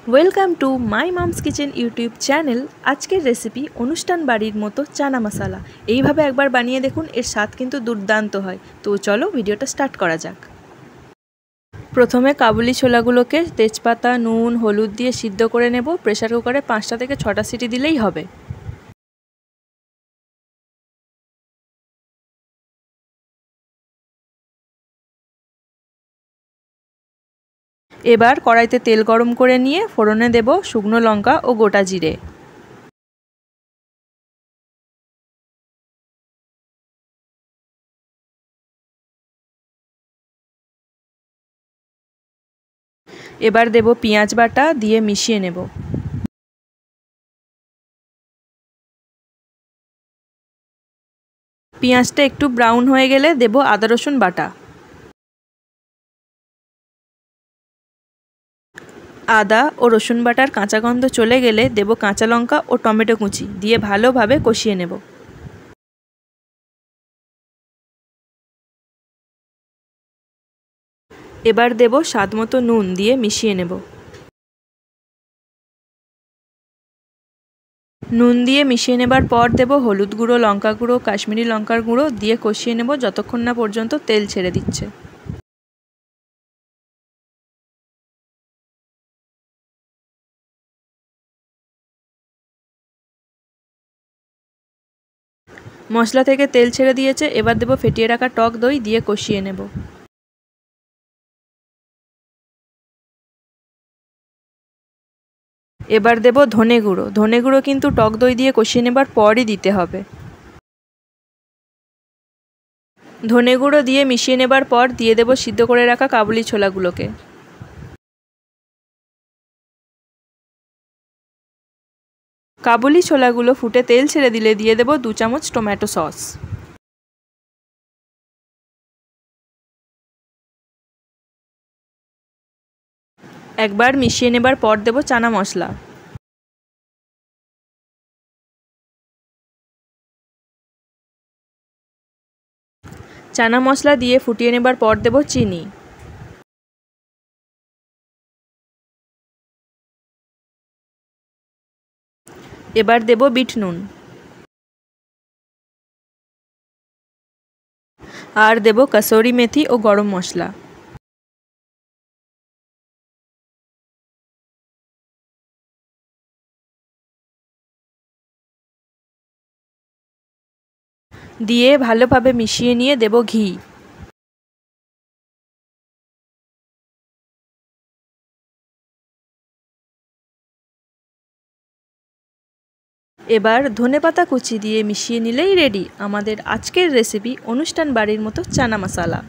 Welcome to my mum's kitchen YouTube channel. আজকের recipe অনুষ্ঠান বাড়ির মতো চানা মশলা। এইভাবে একবার বানিয়ে দেখুন, এর স্বাদ কিন্তু দুর্দান্ত হয়। তো চলো ভিডিওটা স্টার্ট করা যাক। প্রথমে কাবুলি ছোলাগুলোকে তেজপাতা, নুন, হলুদ দিয়ে সিদ্ধ করে নেব। প্রেসার কুকারে 5টা থেকে 6টা সিটি দিলেই হবে। এবার কড়াইতে তেল গরম করে নিয়ে ফোড়নে দেব শুকনো লঙ্কা ও গোটা জিরে। এবার দেব পেঁয়াজ বাটা, দিয়ে মিশিয়ে নেব। পেঁয়াজটা একটু ব্রাউন হয়ে গেলে দেব আদা রসুন বাটা। আদা ও রসুন বাটার কাঁচা গন্ধ চলে গেলে দেব কাঁচা লঙ্কা ও টমেটো কুচি, দিয়ে ভালোভাবে কষিয়ে নেব। এবার দেব স্বাদমতো নুন, দিয়ে মিশিয়ে নেব। নুন দিয়ে মিশিয়ে নেবার পর দেব হলুদ গুঁড়ো, লঙ্কা গুঁড়ো, কাশ্মীরি লঙ্কার গুঁড়ো, দিয়ে কষিয়ে নেব যতক্ষণ না পর্যন্ত তেল ছেড়ে দিচ্ছে। মশলা থেকে তেল ছেড়ে দিয়েছে, এবার দেব ফেটিয়ে রাখা টক দই, দিয়ে কষিয়ে নেব। এবার দেব ধনে গুঁড়ো। ধনে গুঁড়ো কিন্তু টক দই দিয়ে কষিয়ে নেবার পরই দিতে হবে। ধনে গুঁড়ো দিয়ে মিশিয়ে নেবার পর দিয়ে দেব সিদ্ধ করে রাখা কাবুলি ছোলাগুলোকে। কাবুলি ছোলাগুলো ফুটে তেল ছেড়ে দিলে দিয়ে দেব 2 চামচ টমেটো সস। একবার মিশিয়ে নেবার পর দেব চানা মশলা। চানা মশলা দিয়ে ফুটিয়ে নেবার পর দেব চিনি। এবার দেব বিট নুন। আর দেব কসুরি মেথি ও গরম মশলা। দিয়ে ভালোভাবে মিশিয়ে নিয়ে দেব ঘি। এবার ধনেপাতা কুচি দিয়ে মিশিয়ে নিলেই রেডি আমাদের আজকের রেসিপি অনুষ্ঠান বাড়ির মতো চানা মশলা।